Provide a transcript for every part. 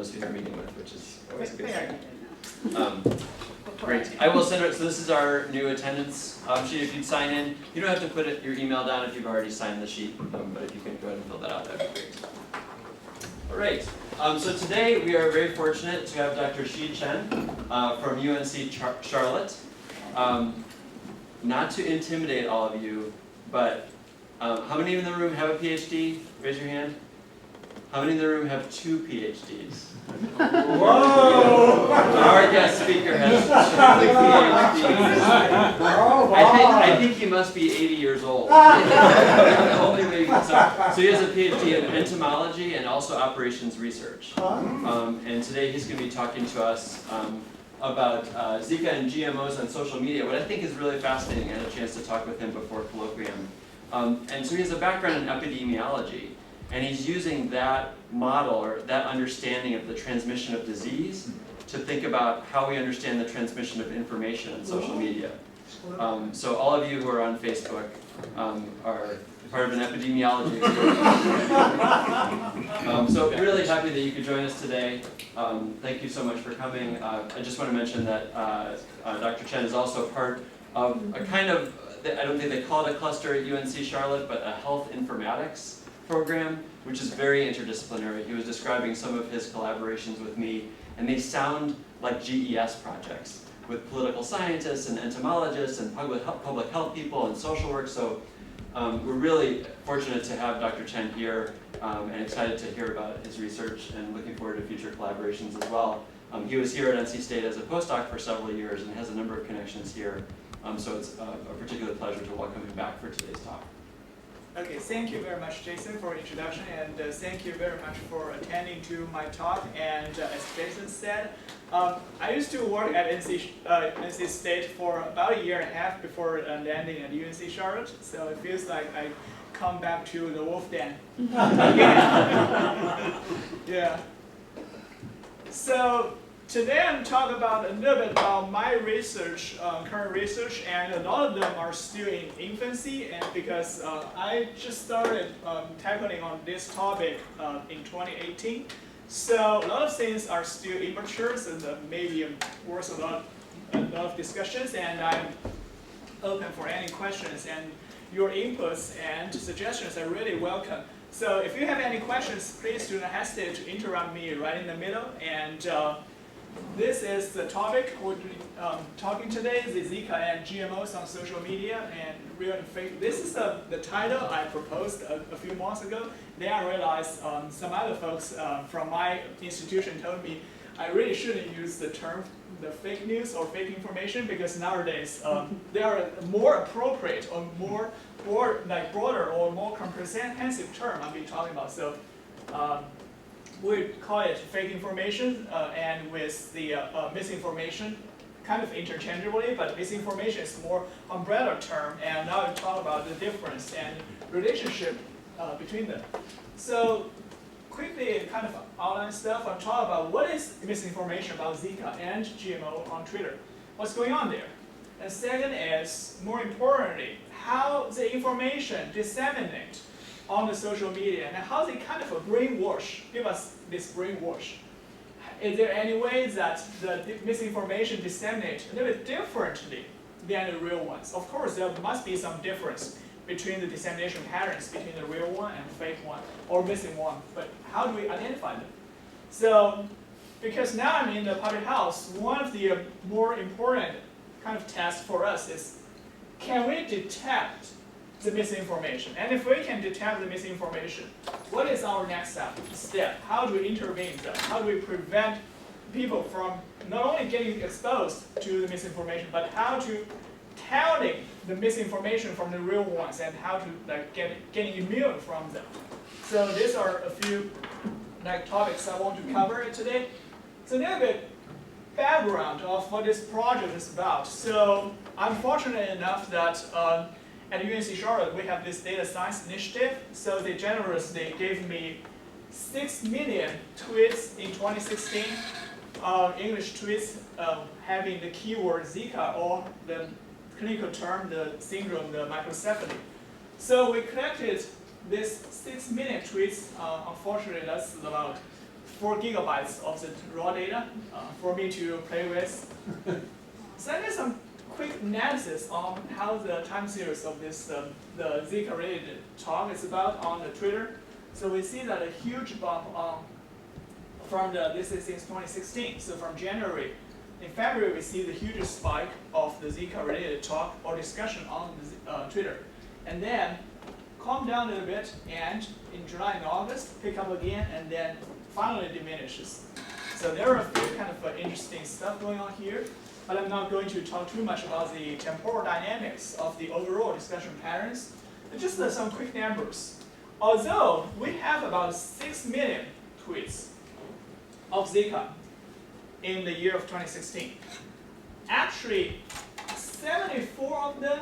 knows who you're meeting with, which is always a good Fair. thing. Great. I will send it. So this is our new attendance sheet. If you'd sign in, you don't have to put your email down if you've already signed the sheet, but if you can go ahead and fill that out, that'd be great. All right. So today we are very fortunate to have Dr. Shi Chen from UNC Charlotte. Not to intimidate all of you, but how many in the room have a PhD? Raise your hand. How many in the room have 2 PhDs? Whoa! Our guest speaker has 2 PhDs. I think he must be 80 years old. The only way you can start. So he has a PhD in entomology and also operations research. And today he's going to be talking to us about Zika and GMOs on social media. What I think is really fascinating, I had a chance to talk with him before colloquium. And so he has a background in epidemiology. And he's using that model, or that understanding of the transmission of disease, to think about how we understand the transmission of information on social media. So all of you who are on Facebook are part of an epidemiology experience. So really happy that you could join us today. Thank you so much for coming. I just want to mention that Dr. Chen is also part of a kind of, I don't think they call it a cluster at UNC Charlotte, but a health informatics program, which is very interdisciplinary. He was describing some of his collaborations with me, and they sound like GES projects with political scientists and entomologists and public health people and social work. So we're really fortunate to have Dr. Chen here and excited to hear about his research and looking forward to future collaborations as well. He was here at NC State as a postdoc for several years and has a number of connections here. So it's a particular pleasure to welcome him back for today's talk. Okay, thank you very much, Jason, for the introduction, and thank you very much for attending to my talk. And as Jason said, I used to work at NC State for about 1.5 years before landing at UNC Charlotte, so it feels like I come back to the wolf den again. Yeah. So today I'm talking about a little bit about my research, current research, and a lot of them are still in infancy, and because I just started tackling on this topic in 2018. So a lot of things are still immature, so maybe worth a lot of discussions, and I'm open for any questions, and your inputs and suggestions are really welcome. So if you have any questions, please do not hesitate to interrupt me right in the middle. And this is the topic we'll be talking today, the Zika and GMOs on social media and real and fake. This is the title I proposed a few months ago. Then I realized some other folks from my institution told me I really shouldn't use the term the fake news or fake information, because nowadays they are more appropriate or more like broader or more comprehensive term I'll be talking about. So we call it fake information, and with the misinformation kind of interchangeably, but misinformation is more umbrella term, and now we talk about the difference and relationship between them. So quickly kind of outline stuff, I'll talk about what is misinformation about Zika and GMO on Twitter. What's going on there? And second is, more importantly, how the information disseminates on the social media and how they kind of brainwash, give us this brainwash. Is there any way that the misinformation disseminates a little bit differently than the real ones? Of course, there must be some difference between the dissemination patterns between the real one and the fake one, or missing one, but how do we identify them? So, because now I'm in the public health, one of the more important kind of tasks for us is, can we detect the misinformation? And if we can detect the misinformation, what is our next step? How do we intervene them? How do we prevent people from not only getting exposed to the misinformation, but how to telling the misinformation from the real ones and how to getting immune from them. So these are a few topics I want to cover today. So a little bit background of what this project is about. So I'm fortunate enough that at UNC Charlotte we have this data science initiative. So they generously gave me 6 million tweets in 2016, English tweets having the keyword Zika or the clinical term, the syndrome, the microcephaly. So we collected this 6 million tweets. Unfortunately, that's about 4 gigabytes of the raw data for me to play with. So I did some quick analysis on how the time series of this the Zika related talk is about on the Twitter. So we see that a huge bump from this is since 2016. So from January, in February we see the hugest spike of the Zika related talk or discussion on Twitter, and then calm down a little bit, and in July and August pick up again, and then finally diminishes. So there are a few kind of interesting stuff going on here, but I'm not going to talk too much about the temporal dynamics of the overall discussion patterns. Just some quick numbers. Although we have about 6 million tweets of Zika in the year of 2016, actually 74 of them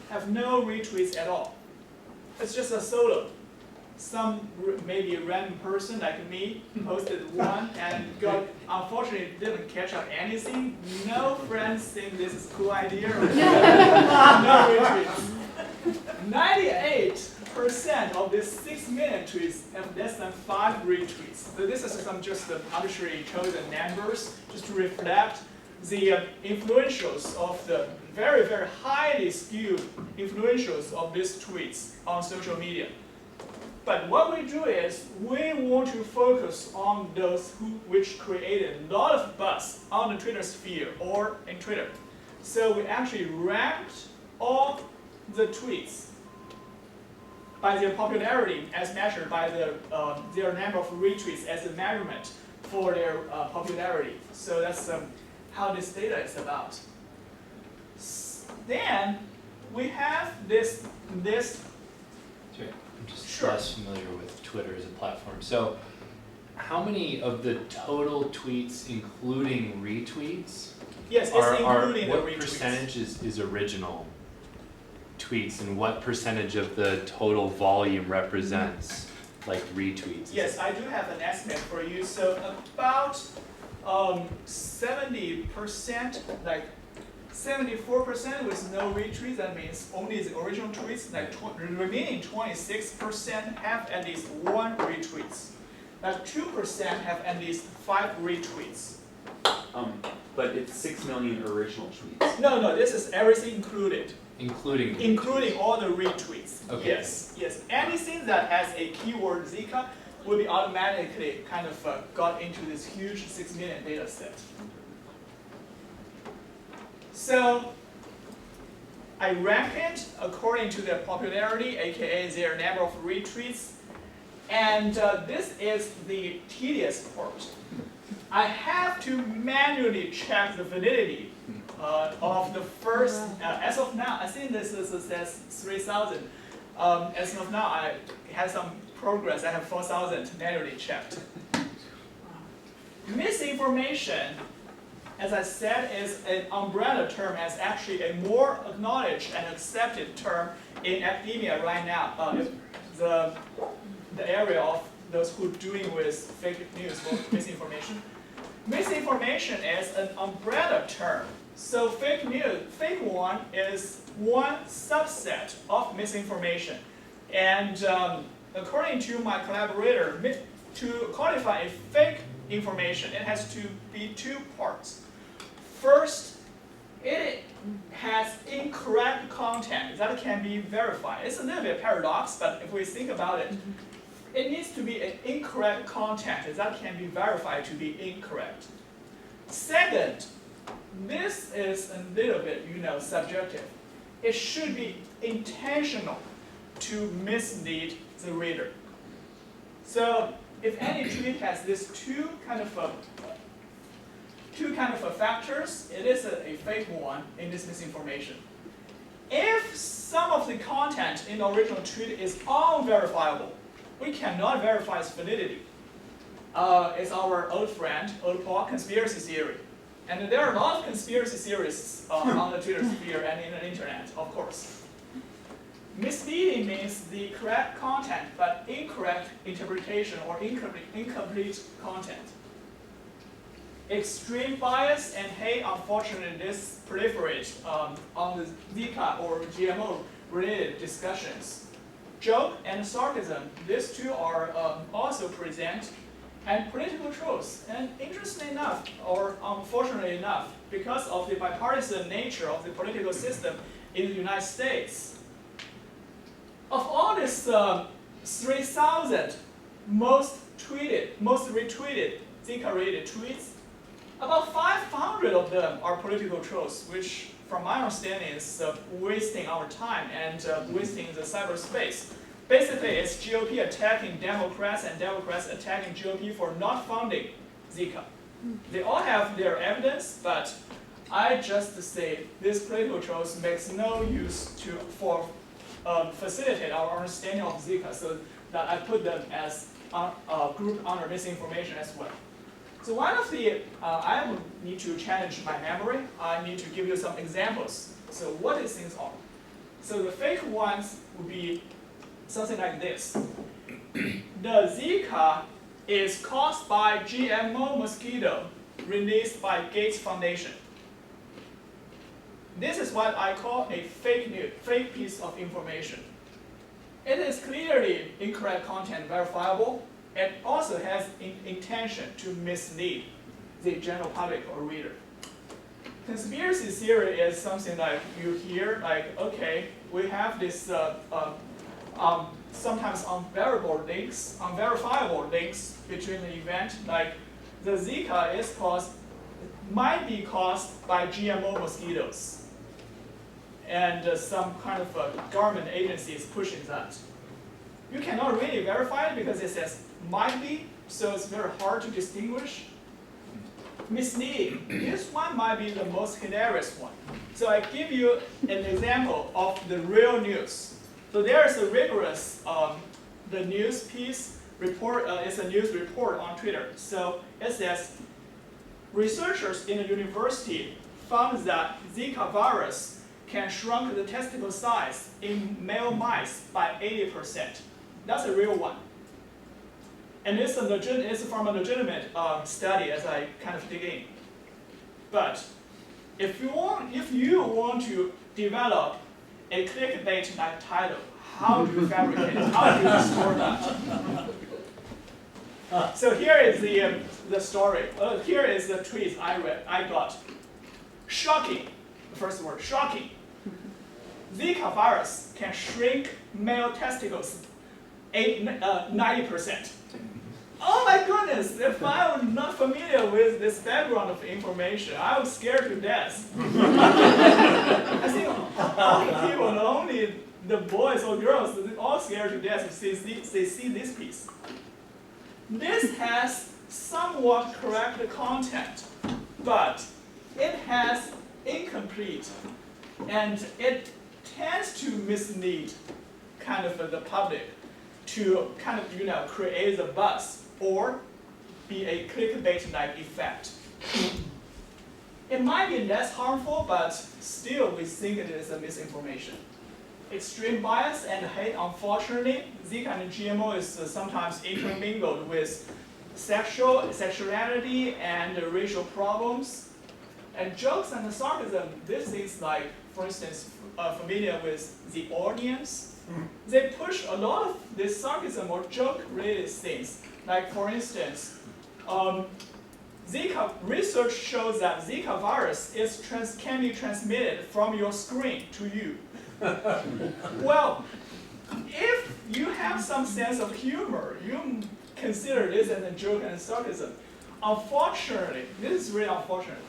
have no retweets at all. It's just a solo. Some maybe a random person like me posted one and unfortunately didn't catch up anything. No friends think this is a cool idea. No retweets. 98% of these 6 million tweets have less than 5 retweets. So this is some just arbitrary chosen numbers just to reflect the influentials of the very, very highly skewed influentials of these tweets on social media. But what we do is we want to focus on those which created a lot of buzz on the Twitter sphere or in Twitter. So we actually ranked all the tweets by their popularity as measured by their number of retweets as a measurement for their popularity. So that's how this data is about. Then we have this. Sorry, I'm just Sure. less familiar with Twitter as a platform. So, how many of the total tweets, including retweets, Yes, it's including the what retweets. percentage is original tweets, and what percentage of the total volume represents like retweets? Yes, I do have an estimate for you. So about 70%, like 74% with no retweets. That means only the original tweets. Like the remaining 26% have at least 1 retweets. Like 2% have at least 5 retweets. But it's 6 million original tweets. No, this is everything included. Including All the retweets. Okay. Yes. Anything that has a keyword Zika will be automatically kind of got into this huge 6 million data set. So I rank it according to their popularity, aka their number of retweets. And this is the tedious part. I have to manually check the validity of the first, as of now, I think this says 3,000. As of now, I had some progress. I have 4,000 manually checked. Misinformation, as I said, is an umbrella term, as actually a more acknowledged and accepted term in academia right now. The area of those who are doing with fake news or misinformation. Misinformation is an umbrella term. So fake one is one subset of misinformation. And according to my collaborator, to qualify a fake information, it has to be 2 parts. First, it has incorrect content that can be verified. It's a little bit paradox, but if we think about it, it needs to be an incorrect content that can be verified to be incorrect. Second, this is a little bit, subjective. It should be intentional to mislead the reader. So if any tweet has these two kind of factors, it is a fake one in this misinformation. If some of the content in the original tweet is unverifiable, we cannot verify its validity. It's our old friend, old Paul, conspiracy theory. And there are a lot of conspiracy theories on the Twitter sphere and in the internet, of course. Misleading means the correct content, but incorrect interpretation or incomplete content. Extreme bias and hate, unfortunately, this proliferates on the Zika or GMO related discussions. Joke and sarcasm, these two are also present and political truths. And interestingly enough, or unfortunately enough, because of the bipartisan nature of the political system in the United States, of all these 3,000 most retweeted Zika-related tweets, about 500 of them are political truths, which from my understanding is wasting our time and wasting the cyberspace. Basically, it's GOP attacking Democrats and Democrats attacking GOP for not funding Zika. They all have their evidence, but I just say this political truth makes no use for facilitate our understanding of Zika, so that I put them as grouped under misinformation as well. So one of the, I will need to challenge my memory. I need to give you some examples. So what these things are. So the fake ones would be something like this. The Zika is caused by GMO mosquito released by Gates Foundation. This is what I call a fake piece of information. It is clearly incorrect content, verifiable. It also has intention to mislead the general public or reader. Conspiracy theory is something like you hear, like, okay, we have this sometimes unverifiable links between the event, like the Zika might be caused by GMO mosquitoes. And some kind of government agency is pushing that. You cannot really verify it because it says might be, so it's very hard to distinguish. Misleading. This one might be the most hilarious one. So I give you an example of the real news. So there is a rigorous, the news piece report, it's a news report on Twitter. So it says, researchers in a university found that Zika virus can shrunk the testicle size in male mice by 80%. That's a real one. And it's from a legitimate study as I kind of dig in. But if you want to develop a clickbait-like title, how do you fabricate it? How do you store that? So here is the story. Here is the tweet I got. Shocking. The first word, shocking. Zika virus can shrink male testicles 90%. Oh my goodness, if I were not familiar with this background of information, I was scared to death. I think all the people, not only the boys or girls, they're all scared to death if they see this piece. This has somewhat correct content, but it has incomplete, and it tends to mislead kind of the public to kind of create the buzz or be a clickbait-like effect. It might be less harmful, but still we think it is a misinformation. Extreme bias and hate, unfortunately, Zika and GMO is sometimes intermingled with sexuality and racial problems. And jokes and sarcasm, this is like, for instance, familiar with the audience. They push a lot of this sarcasm or joke-related things. Like for instance, Zika research shows that Zika virus can be transmitted from your screen to you. Well, if you have some sense of humor, you consider this as a joke and sarcasm. Unfortunately, this is really unfortunate.